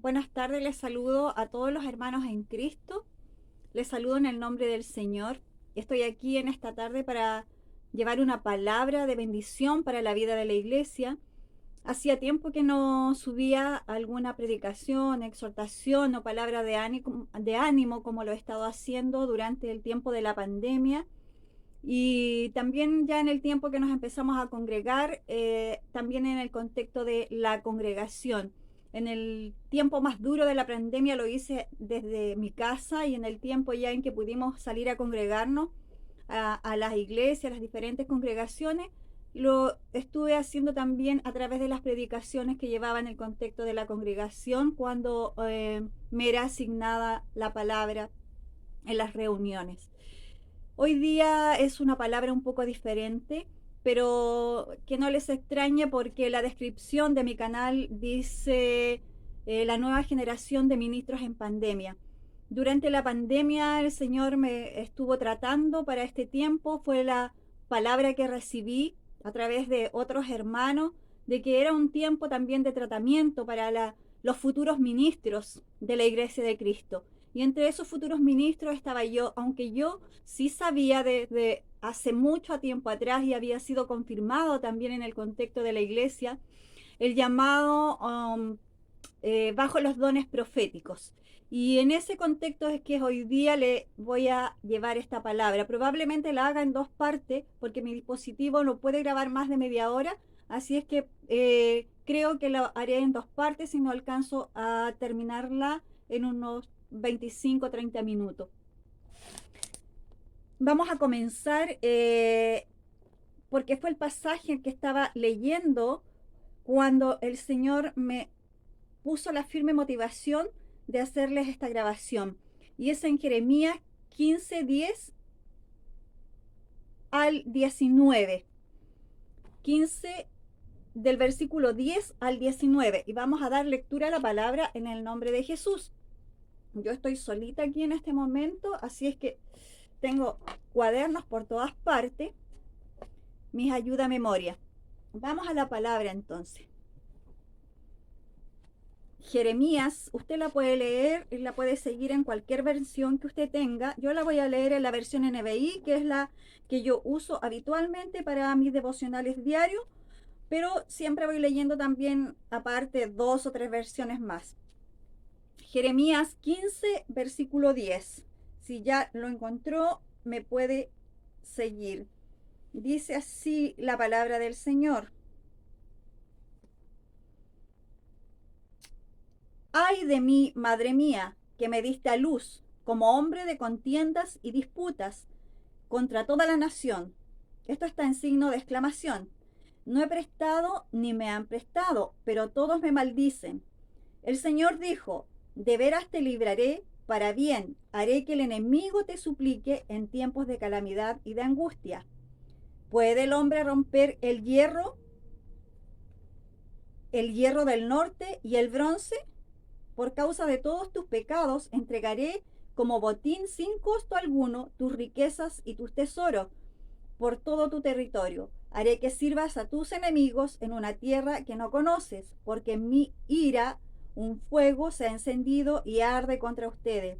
Buenas tardes, les saludo a todos los hermanos en Cristo. Les saludo en el nombre del Señor. Estoy aquí en esta tarde para llevar una palabra de bendición para la vida de la iglesia. Hacía tiempo que no subía alguna predicación, exhortación o palabra de ánimo como lo he estado haciendo durante el tiempo de la pandemia. Y también ya en el tiempo que nos empezamos a congregar, también en el contexto de la congregación. En el tiempo más duro de la pandemia lo hice desde mi casa, y en el tiempo ya en que pudimos salir a congregarnos a las iglesias, a las diferentes congregaciones, lo estuve haciendo también a través de las predicaciones que llevaba en el contexto de la congregación cuando me era asignada la palabra en las reuniones. Hoy día es una palabra un poco diferente, pero que no les extrañe porque la descripción de mi canal dice la nueva generación de ministros en pandemia. Durante la pandemia el Señor me estuvo tratando para este tiempo, fue la palabra que recibí a través de otros hermanos, de que era un tiempo también de tratamiento para los futuros ministros de la Iglesia de Cristo. Y entre esos futuros ministros estaba yo, aunque yo sí sabía desde hace mucho tiempo atrás y había sido confirmado también en el contexto de la iglesia, el llamado bajo los dones proféticos. Y en ese contexto es que hoy día le voy a llevar esta palabra. Probablemente la haga en dos partes porque mi dispositivo no puede grabar más de media hora. Así es que creo que la haré en dos partes y no alcanzo a terminarla en unos 25 o 30 minutos. Vamos a comenzar porque fue el pasaje que estaba leyendo cuando el Señor me puso la firme motivación de hacerles esta grabación. Y es en Jeremías 15, 10 al 19. 15 del versículo 10 al 19. Y vamos a dar lectura a la palabra en el nombre de Jesús. Yo estoy solita aquí en este momento, así es que tengo cuadernos por todas partes, mis ayuda a memoria. Vamos a la palabra entonces. Jeremías, usted la puede leer y la puede seguir en cualquier versión que usted tenga. Yo la voy a leer en la versión NBI, que es la que yo uso habitualmente para mis devocionales diarios, pero siempre voy leyendo también aparte dos o tres versiones más. Jeremías 15, versículo 10. Si ya lo encontró, me puede seguir. Dice así la palabra del Señor. Ay de mí, madre mía, que me diste a luz, como hombre de contiendas y disputas contra toda la nación. Esto está en signo de exclamación. No he prestado ni me han prestado, pero todos me maldicen. El Señor dijo, de veras te libraré para bien, haré que el enemigo te suplique en tiempos de calamidad y de angustia. ¿Puede el hombre romper el hierro del norte y el bronce? Por causa de todos tus pecados entregaré como botín sin costo alguno tus riquezas y tus tesoros por todo tu territorio. Haré que sirvas a tus enemigos en una tierra que no conoces, porque en mi ira un fuego se ha encendido y arde contra ustedes.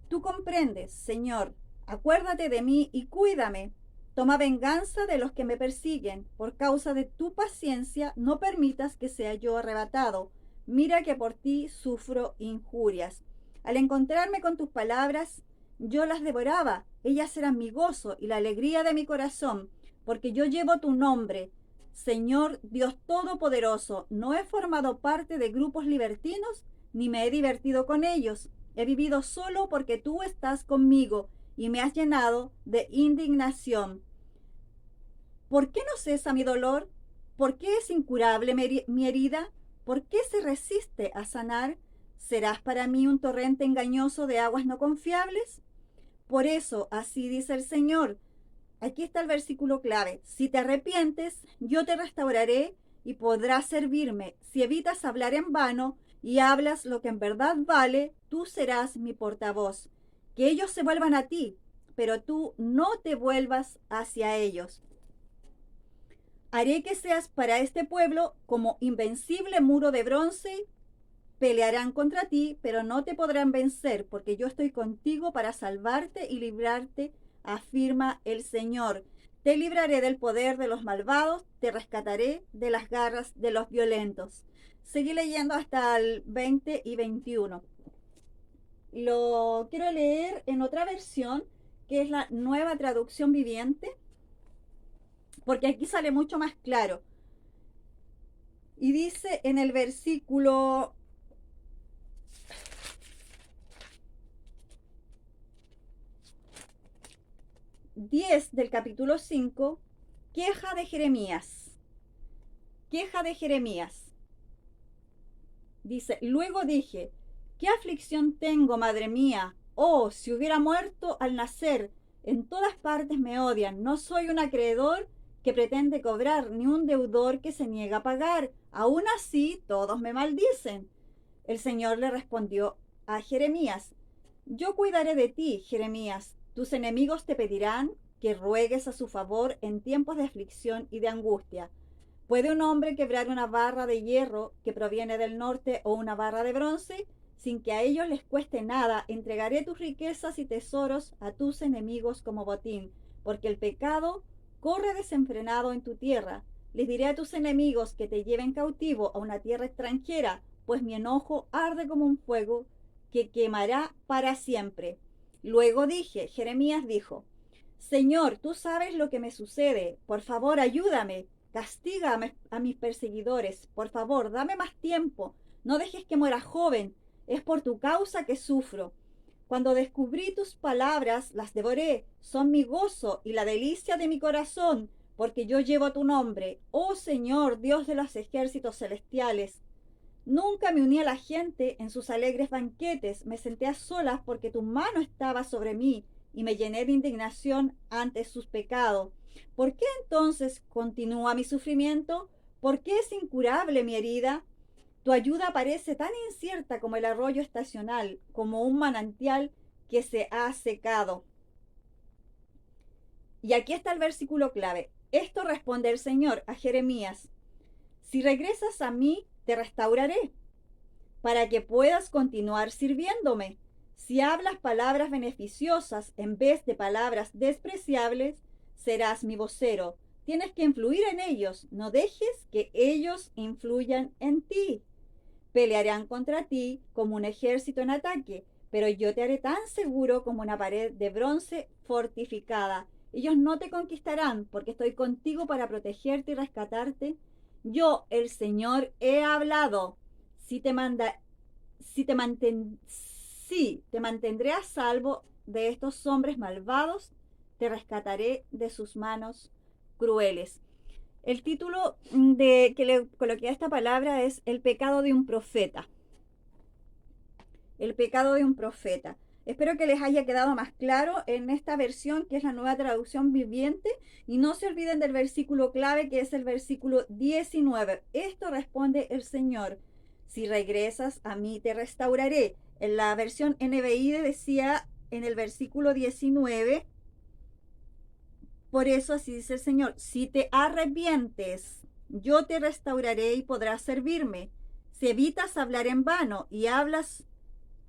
Tú comprendes, Señor, acuérdate de mí y cuídame. Toma venganza de los que me persiguen. Por causa de tu paciencia, no permitas que sea yo arrebatado. Mira que por ti sufro injurias. Al encontrarme con tus palabras, yo las devoraba. Ellas eran mi gozo y la alegría de mi corazón, porque yo llevo tu nombre. Señor Dios Todopoderoso, no he formado parte de grupos libertinos, ni me he divertido con ellos. He vivido solo porque tú estás conmigo y me has llenado de indignación. ¿Por qué no cesa mi dolor? ¿Por qué es incurable mi herida? ¿Por qué se resiste a sanar? ¿Serás para mí un torrente engañoso de aguas no confiables? Por eso, así dice el Señor. Aquí está el versículo clave. Si te arrepientes, yo te restauraré y podrás servirme. Si evitas hablar en vano y hablas lo que en verdad vale, tú serás mi portavoz. Que ellos se vuelvan a ti, pero tú no te vuelvas hacia ellos. Haré que seas para este pueblo como invencible muro de bronce Pelearán contra ti, pero no te podrán vencer, porque yo estoy contigo para salvarte y librarte, afirma el Señor. Te libraré del poder de los malvados, te rescataré de las garras de los violentos. Seguí leyendo hasta el 20 y 21. Lo quiero leer en otra versión, que es la Nueva Traducción Viviente, porque aquí sale mucho más claro. Y dice en el versículo 10 del capítulo 5, queja de Jeremías. Queja de Jeremías. Dice, luego dije, ¿qué aflicción tengo, madre mía? Oh, si hubiera muerto al nacer, en todas partes me odian. No soy un acreedor que pretende cobrar, ni un deudor que se niega a pagar. Aún así, todos me maldicen. El Señor le respondió a Jeremías, yo cuidaré de ti, Jeremías. Tus enemigos te pedirán que ruegues a su favor en tiempos de aflicción y de angustia. ¿Puede un hombre quebrar una barra de hierro que proviene del norte o una barra de bronce? Sin que a ellos les cueste nada, entregaré tus riquezas y tesoros a tus enemigos como botín, porque el pecado corre desenfrenado en tu tierra. Les diré a tus enemigos que te lleven cautivo a una tierra extranjera, pues mi enojo arde como un fuego que quemará para siempre. Luego dije, Jeremías dijo, Señor, tú sabes lo que me sucede, por favor ayúdame. Castiga a mis perseguidores. Por favor, dame más tiempo. No dejes que muera joven. Es por tu causa que sufro. Cuando descubrí tus palabras, las devoré. Son mi gozo y la delicia de mi corazón, porque yo llevo tu nombre. Oh Señor, Dios de los ejércitos celestiales. Nunca me uní a la gente en sus alegres banquetes. Me senté a solas porque tu mano estaba sobre mí y me llené de indignación ante sus pecados. ¿Por qué entonces continúa mi sufrimiento? ¿Por qué es incurable mi herida? Tu ayuda parece tan incierta como el arroyo estacional, como un manantial que se ha secado. Y aquí está el versículo clave. Esto responde el Señor a Jeremías. Si regresas a mí, te restauraré, para que puedas continuar sirviéndome. Si hablas palabras beneficiosas en vez de palabras despreciables, serás mi vocero. Tienes que influir en ellos, no dejes que ellos influyan en ti. Pelearán contra ti como un ejército en ataque, pero yo te haré tan seguro como una pared de bronce fortificada. Ellos no te conquistarán, porque estoy contigo para protegerte y rescatarte. Yo, el Señor, he hablado. Si te manda, si te manten, sí, te mantendré a salvo de estos hombres malvados, te rescataré de sus manos crueles. El título de que le coloqué a esta palabra es El pecado de un profeta. El pecado de un profeta. Espero que les haya quedado más claro en esta versión, que es la Nueva Traducción Viviente. Y no se olviden del versículo clave, que es el versículo 19. Esto responde el Señor. Si regresas, a mí te restauraré. En la versión NBI decía en el versículo 19, por eso así dice el Señor, si te arrepientes, yo te restauraré y podrás servirme. Si evitas hablar en vano y hablas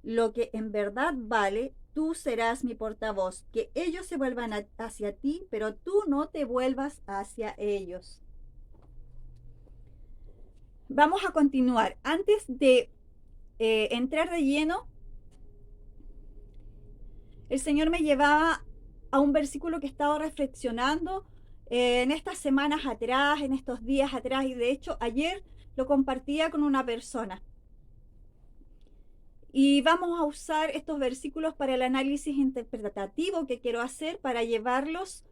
lo que en verdad vale, tú serás mi portavoz. Que ellos se vuelvan hacia ti, pero tú no te vuelvas hacia ellos. Vamos a continuar. Antes de entrar de lleno, el Señor me llevaba a un versículo que he estado reflexionando en estas semanas atrás, en estos días atrás, y de hecho ayer lo compartía con una persona. Y vamos a usar estos versículos para el análisis interpretativo que quiero hacer, para llevarlos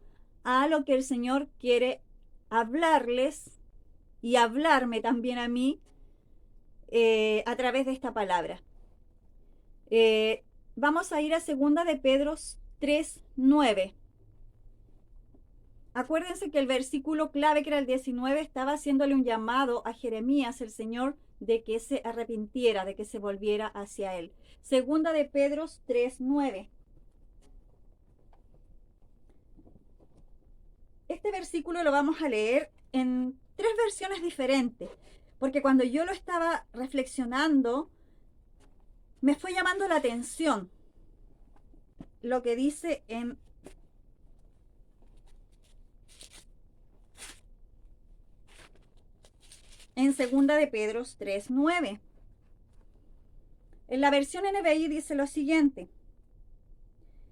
a lo que el Señor quiere hablarles y hablarme también a mí a través de esta palabra. Vamos a ir a 2 de Pedro 3:9. Acuérdense que el versículo clave, que era el 19, estaba haciéndole un llamado a Jeremías, el Señor, de que se arrepintiera, de que se volviera hacia él. 2 de Pedro 3:9. Este versículo lo vamos a leer en 3 versiones diferentes, porque cuando yo lo estaba reflexionando, me fue llamando la atención lo que dice en segunda de Pedro 3:9. En la versión NBI dice lo siguiente: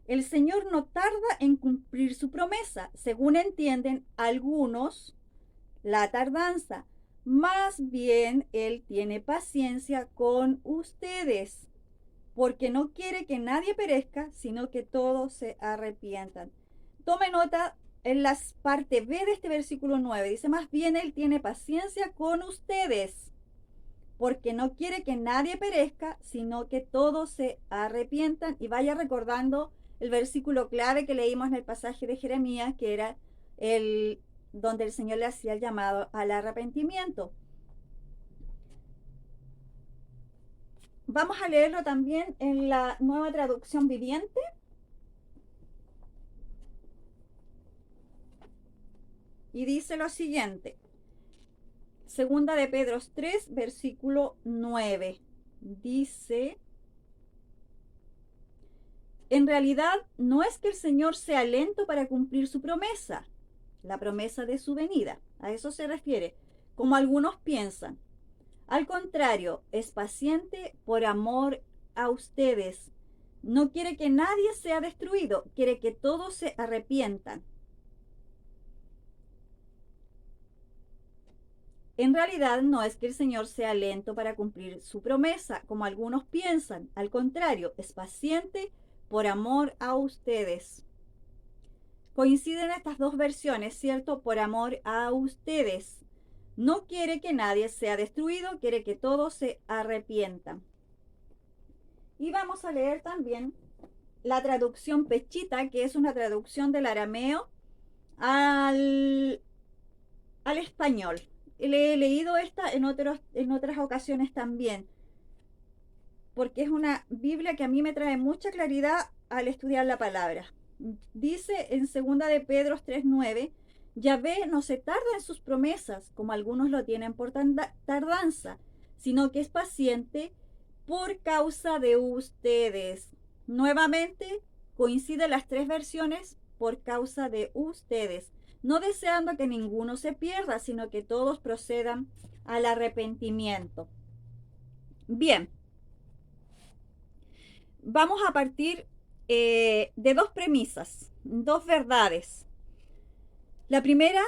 el Señor no tarda en cumplir su promesa, según entienden algunos la tardanza. Más bien Él tiene paciencia con ustedes, porque no quiere que nadie perezca, sino que todos se arrepientan. Tome nota en la parte B de este versículo 9. Dice, más bien Él tiene paciencia con ustedes, porque no quiere que nadie perezca, sino que todos se arrepientan. Y vaya recordando el versículo clave que leímos en el pasaje de Jeremías, que era el donde el Señor le hacía el llamado al arrepentimiento. Vamos a leerlo también en la Nueva Traducción Viviente. Y dice lo siguiente: segunda de Pedro 3, versículo 9. Dice, en realidad no es que el Señor sea lento para cumplir su promesa, la promesa de su venida, a eso se refiere, como algunos piensan. Al contrario, es paciente por amor a ustedes. No quiere que nadie sea destruido, quiere que todos se arrepientan. En realidad no es que el Señor sea lento para cumplir su promesa, como algunos piensan. Al contrario, es paciente por amor a ustedes. Coinciden estas dos versiones, ¿cierto? Por amor a ustedes. No quiere que nadie sea destruido, quiere que todos se arrepientan. Y vamos a leer también la traducción Pechita, que es una traducción del arameo al español. Le he leído esta en otras ocasiones también, porque es una Biblia que a mí me trae mucha claridad al estudiar la palabra. Dice en 2 de Pedro 3:9, Yahvé no se tarda en sus promesas, como algunos lo tienen por tardanza, sino que es paciente por causa de ustedes. Nuevamente coinciden las tres versiones, por causa de ustedes, no deseando que ninguno se pierda, sino que todos procedan al arrepentimiento. Bien, vamos a partir de dos premisas, dos verdades. La primera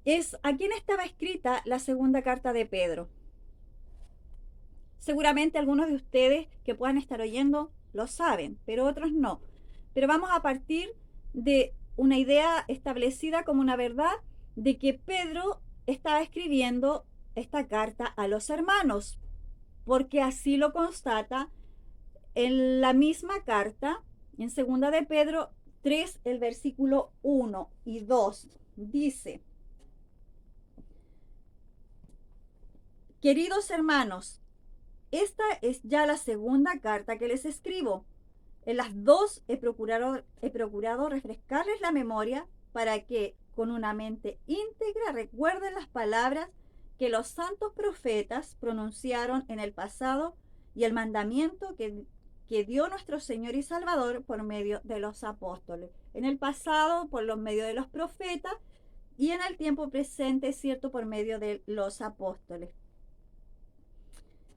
es a quién estaba escrita la segunda carta de Pedro. Seguramente algunos de ustedes que puedan estar oyendo lo saben, pero otros no. Pero vamos a partir de una idea establecida como una verdad de que Pedro estaba escribiendo esta carta a los hermanos, porque así lo constata en la misma carta, en 2 de Pedro 3, el versículo 1 y 2. Dice, queridos hermanos, esta es ya la segunda carta que les escribo. En las dos he procurado refrescarles la memoria para que con una mente íntegra recuerden las palabras que los santos profetas pronunciaron en el pasado y el mandamiento que dio nuestro Señor y Salvador por medio de los apóstoles. En el pasado, por los medios de los profetas, y en el tiempo presente, ¿cierto?, por medio de los apóstoles.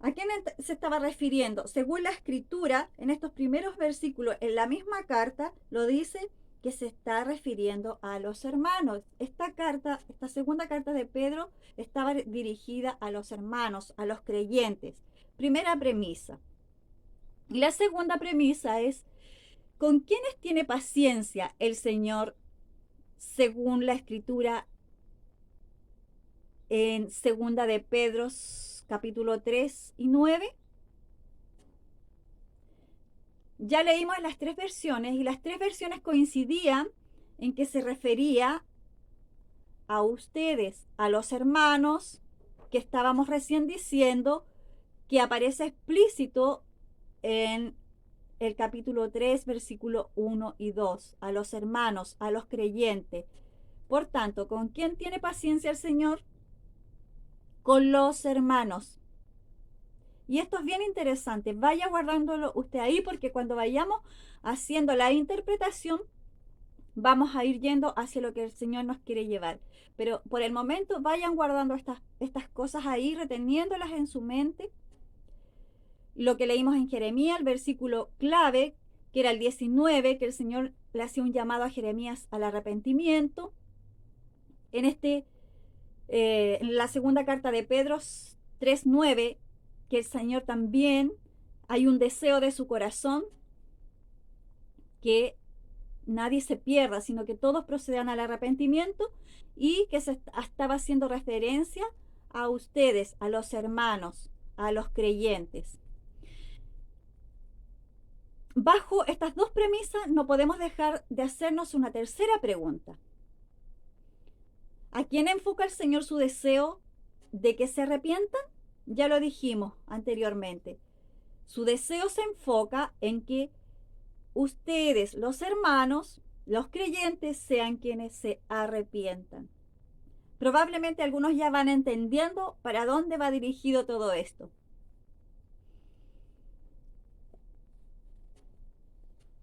¿A quién se estaba refiriendo? Según la escritura, en estos primeros versículos, en la misma carta, lo dice que se está refiriendo a los hermanos. Esta carta, esta segunda carta de Pedro, estaba dirigida a los hermanos, a los creyentes. Primera premisa. Y la segunda premisa es, ¿con quiénes tiene paciencia el Señor según la escritura en segunda de Pedro capítulo 3 y 9? Ya leímos las tres versiones y las tres versiones coincidían en que se refería a ustedes, a los hermanos que estábamos recién diciendo, que aparece explícito en el capítulo 3, versículo 1 y 2, a los hermanos, a los creyentes. Por tanto, ¿con quién tiene paciencia el Señor? Con los hermanos. Y esto es bien interesante. Vaya guardándolo usted ahí porque cuando vayamos haciendo la interpretación, vamos a ir yendo hacia lo que el Señor nos quiere llevar. Pero por el momento vayan guardando estas cosas ahí, reteniéndolas en su mente. Lo que leímos en Jeremías, el versículo clave, que era el 19, que el Señor le hacía un llamado a Jeremías al arrepentimiento. En la segunda carta de Pedro 3:9, que el Señor también hay un deseo de su corazón que nadie se pierda, sino que todos procedan al arrepentimiento, y que se estaba haciendo referencia a ustedes, a los hermanos, a los creyentes. Bajo estas dos premisas no podemos dejar de hacernos una tercera pregunta. ¿A quién enfoca el Señor su deseo de que se arrepientan? Ya lo dijimos anteriormente. Su deseo se enfoca en que ustedes, los hermanos, los creyentes, sean quienes se arrepientan. Probablemente algunos ya van entendiendo para dónde va dirigido todo esto.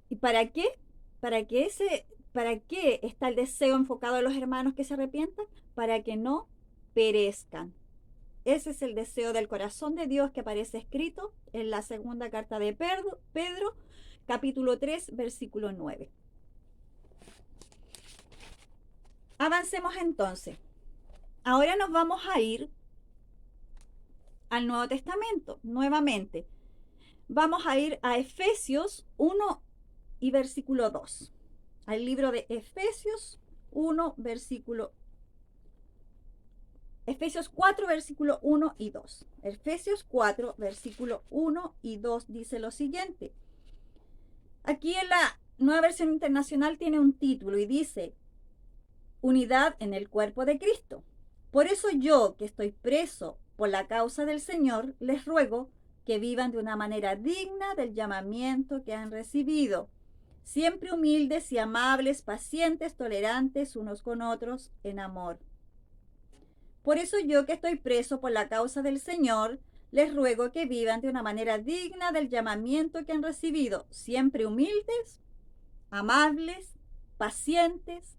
¿Y para qué? ¿Para qué está el deseo enfocado a los hermanos que se arrepientan? Para que no perezcan. Ese es el deseo del corazón de Dios que aparece escrito en la segunda carta de Pedro, capítulo 3, versículo 9. Avancemos entonces. Ahora nos vamos a ir al Nuevo Testamento nuevamente. Vamos a ir a Efesios 1 y versículo 2. Al libro de Efesios 1, Efesios 4, versículo 1 y 2. Efesios 4, versículo 1 y 2 dice lo siguiente. Aquí en la Nueva Versión Internacional tiene un título y dice: Unidad en el cuerpo de Cristo. Por eso yo, que estoy preso por la causa del Señor, les ruego que vivan de una manera digna del llamamiento que han recibido, siempre humildes y amables, pacientes, tolerantes unos con otros en amor. Por eso yo, que estoy preso por la causa del Señor, les ruego que vivan de una manera digna del llamamiento que han recibido, siempre humildes, amables, pacientes,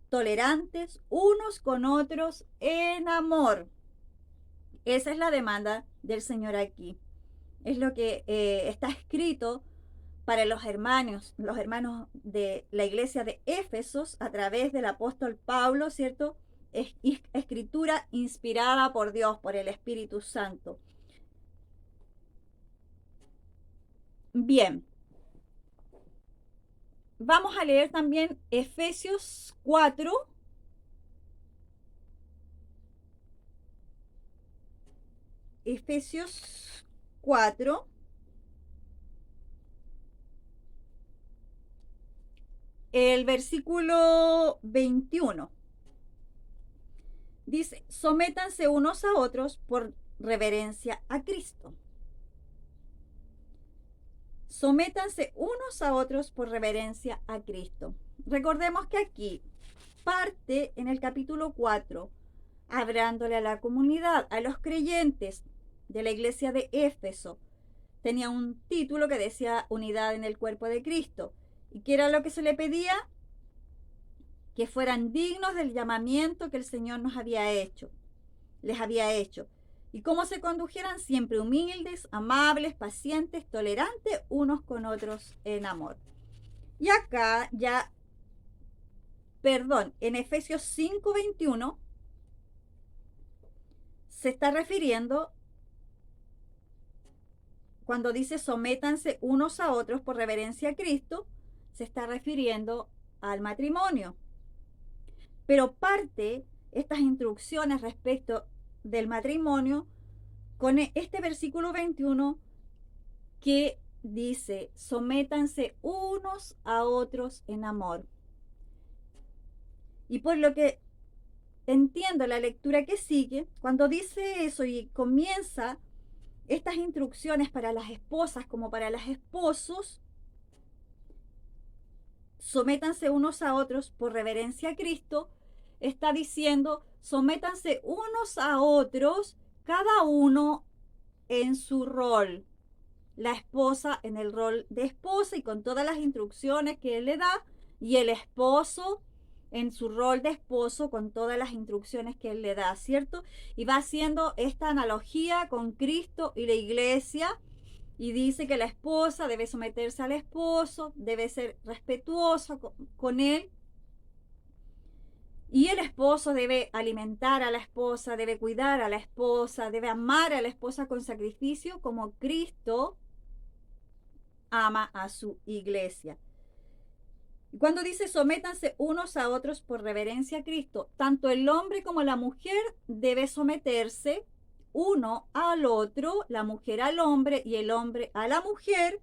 tolerantes unos con otros en amor. Esa es la demanda del Señor aquí. Es lo que está escrito para los hermanos de la iglesia de Éfesos a través del apóstol Pablo, ¿cierto? Es escritura inspirada por Dios, por el Espíritu Santo. Bien. Vamos a leer también Efesios 4. Efesios 4. El versículo 21. Dice: sométanse unos a otros por reverencia a Cristo. Sométanse unos a otros por reverencia a Cristo. Recordemos que aquí parte en el capítulo 4, hablándole a la comunidad, a los creyentes de la iglesia de Éfeso. Tenía un título que decía Unidad en el cuerpo de Cristo. ¿Y qué era lo que se le pedía? Que fueran dignos del llamamiento que el Señor les había hecho. Y cómo se condujeran, siempre humildes, amables, pacientes, tolerantes unos con otros en amor. Y acá en Efesios 5:21 se está refiriendo, cuando dice sométanse unos a otros por reverencia a Cristo, se está refiriendo al matrimonio. Pero parte estas instrucciones respecto del matrimonio con este versículo 21 que dice: sométanse unos a otros en amor. Y por lo que entiendo la lectura que sigue, cuando dice eso y comienza estas instrucciones para las esposas como para los esposos, sométanse unos a otros por reverencia a Cristo, está diciendo: sométanse unos a otros, cada uno en su rol, la esposa en el rol de esposa y con todas las instrucciones que él le da, y el esposo en su rol de esposo con todas las instrucciones que él le da, ¿cierto? Y va haciendo esta analogía con Cristo y la iglesia, y dice que la esposa debe someterse al esposo, debe ser respetuosa con él, y el esposo debe alimentar a la esposa, debe cuidar a la esposa, debe amar a la esposa con sacrificio como Cristo ama a su iglesia. Y cuando dice sométanse unos a otros por reverencia a Cristo, tanto el hombre como la mujer debe someterse uno al otro, la mujer al hombre y el hombre a la mujer,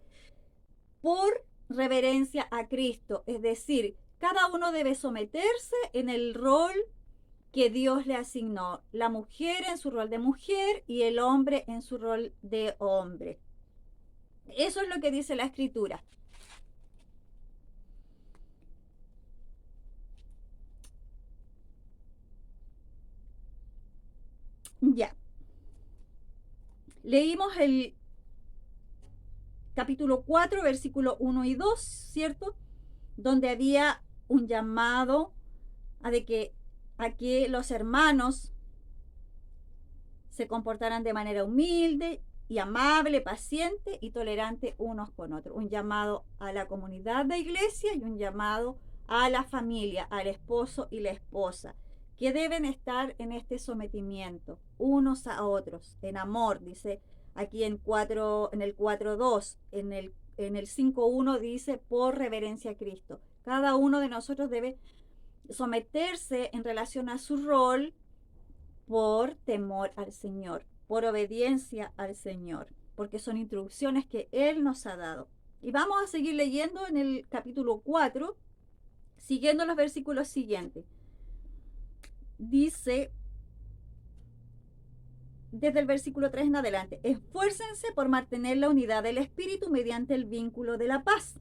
por reverencia a Cristo. Es decir, cada uno debe someterse en el rol que Dios le asignó. La mujer en su rol de mujer y el hombre en su rol de hombre. Eso es lo que dice la Escritura. Ya. Leímos el capítulo 4, versículo 1 y 2, ¿cierto? Donde había un llamado a que los hermanos se comportaran de manera humilde y amable, paciente y tolerante unos con otros. Un llamado a la comunidad de iglesia y un llamado a la familia, al esposo y la esposa, que deben estar en este sometimiento unos a otros, en amor, dice aquí en el 4.2, en el 5.1 dice por reverencia a Cristo. Cada uno de nosotros debe someterse en relación a su rol por temor al Señor, por obediencia al Señor, porque son instrucciones que Él nos ha dado. Y vamos a seguir leyendo en el capítulo 4, siguiendo los versículos siguientes. Dice, desde el versículo 3 en adelante, esfuércense por mantener la unidad del Espíritu mediante el vínculo de la paz.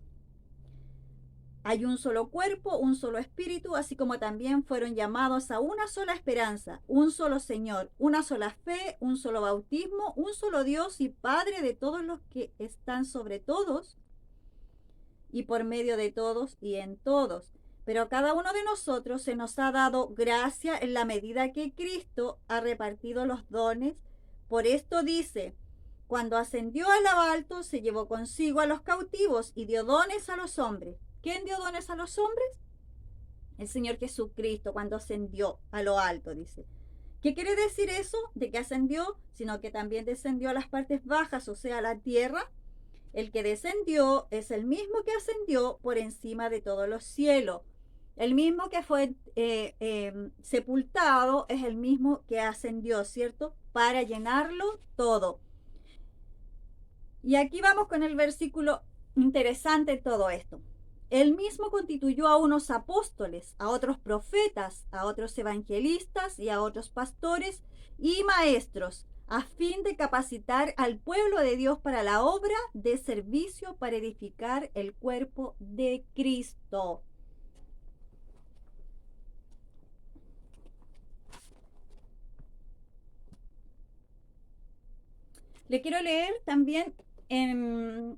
Hay un solo cuerpo, un solo espíritu, así como también fueron llamados a una sola esperanza, un solo Señor, una sola fe, un solo bautismo, un solo Dios y Padre de todos los que están sobre todos y por medio de todos y en todos. Pero a cada uno de nosotros se nos ha dado gracia en la medida que Cristo ha repartido los dones. Por esto dice, cuando ascendió a lo alto, se llevó consigo a los cautivos y dio dones a los hombres. ¿Quién dio dones a los hombres? El Señor Jesucristo, cuando ascendió a lo alto, dice. ¿Qué quiere decir eso de que ascendió? Sino que también descendió a las partes bajas, o sea, a la tierra. El que descendió es el mismo que ascendió por encima de todos los cielos. El mismo que fue sepultado es el mismo que ascendió, ¿cierto? Para llenarlo todo. Y aquí vamos con el versículo interesante de todo esto. Él mismo constituyó a unos apóstoles, a otros profetas, a otros evangelistas y a otros pastores y maestros, a fin de capacitar al pueblo de Dios para la obra de servicio para edificar el cuerpo de Cristo. Le quiero leer también en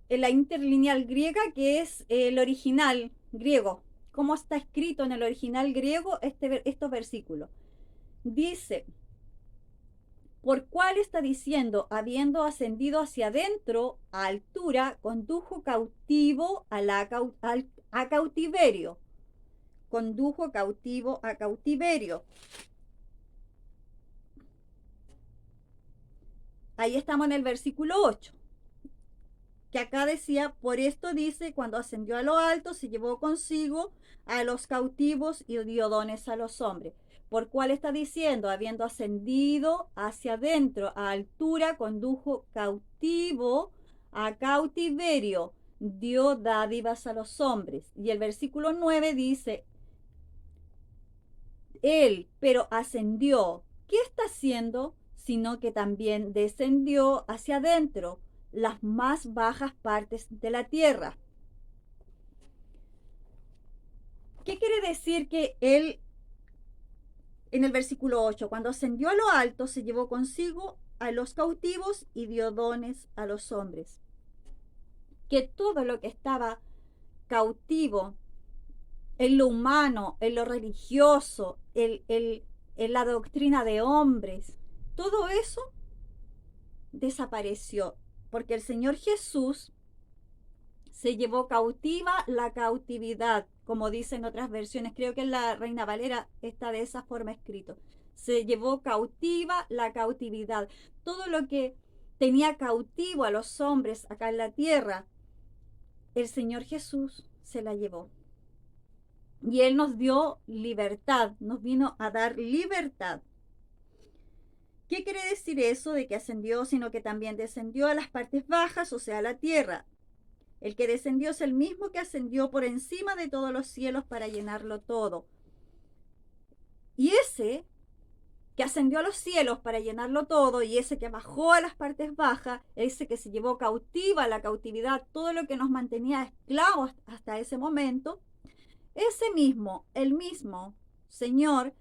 la interlineal griega, que es el original griego. ¿Cómo está escrito en el original griego estos versículos? Dice, ¿por cuál está diciendo? Habiendo ascendido hacia adentro, a altura, condujo cautivo a cautiverio. Condujo cautivo a cautiverio. Ahí estamos en el versículo 8. Que acá decía, por esto dice, cuando ascendió a lo alto, se llevó consigo a los cautivos y dio dones a los hombres. ¿Por cuál está diciendo? Habiendo ascendido hacia adentro, a altura, condujo cautivo a cautiverio, dio dádivas a los hombres. Y el versículo 9 dice, él, pero ascendió. ¿Qué está haciendo? Sino que también descendió hacia adentro, las más bajas partes de la tierra. ¿Qué quiere decir que él en el versículo 8, cuando ascendió a lo alto, se llevó consigo a los cautivos y dio dones a los hombres. Que todo lo que estaba cautivo en lo humano, en lo religioso, en la doctrina de hombres, todo eso desapareció, porque el Señor Jesús se llevó cautiva la cautividad, como dicen otras versiones. Creo que en la Reina Valera está de esa forma escrito. Se llevó cautiva la cautividad. Todo lo que tenía cautivo a los hombres acá en la tierra, el Señor Jesús se la llevó. Y Él nos dio libertad, nos vino a dar libertad. ¿Qué quiere decir eso de que ascendió, sino que también descendió a las partes bajas, o sea, a la tierra? El que descendió es el mismo que ascendió por encima de todos los cielos para llenarlo todo. Y ese que ascendió a los cielos para llenarlo todo, y ese que bajó a las partes bajas, ese que se llevó cautiva la cautividad, todo lo que nos mantenía esclavos hasta ese momento, ese mismo, el mismo Señor,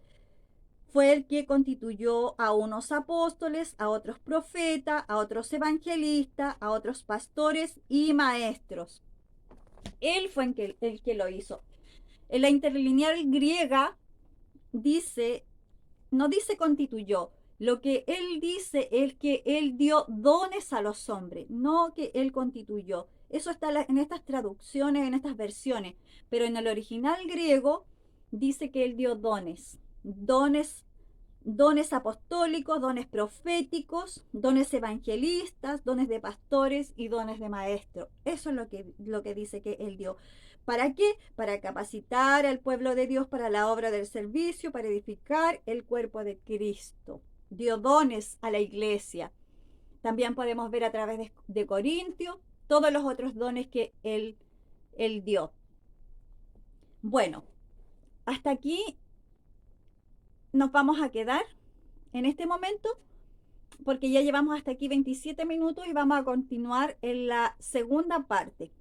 fue el que constituyó a unos apóstoles, a otros profetas, a otros evangelistas, a otros pastores y maestros. Él fue el que lo hizo. En la interlineal griega dice, no dice constituyó, lo que él dice es que él dio dones a los hombres, no que él constituyó. Eso está en estas traducciones, en estas versiones, pero en el original griego dice que él dio dones, dones apostólicos, dones proféticos, dones evangelistas, dones de pastores y dones de maestros. Eso es lo que dice que él dio. ¿Para qué? Para capacitar al pueblo de Dios para la obra del servicio, para edificar el cuerpo de Cristo. Dio dones a la iglesia. También podemos ver a través de Corintios todos los otros dones que él dio. Bueno, hasta aquí nos vamos a quedar en este momento, porque ya llevamos hasta aquí 27 minutos y vamos a continuar en la segunda parte.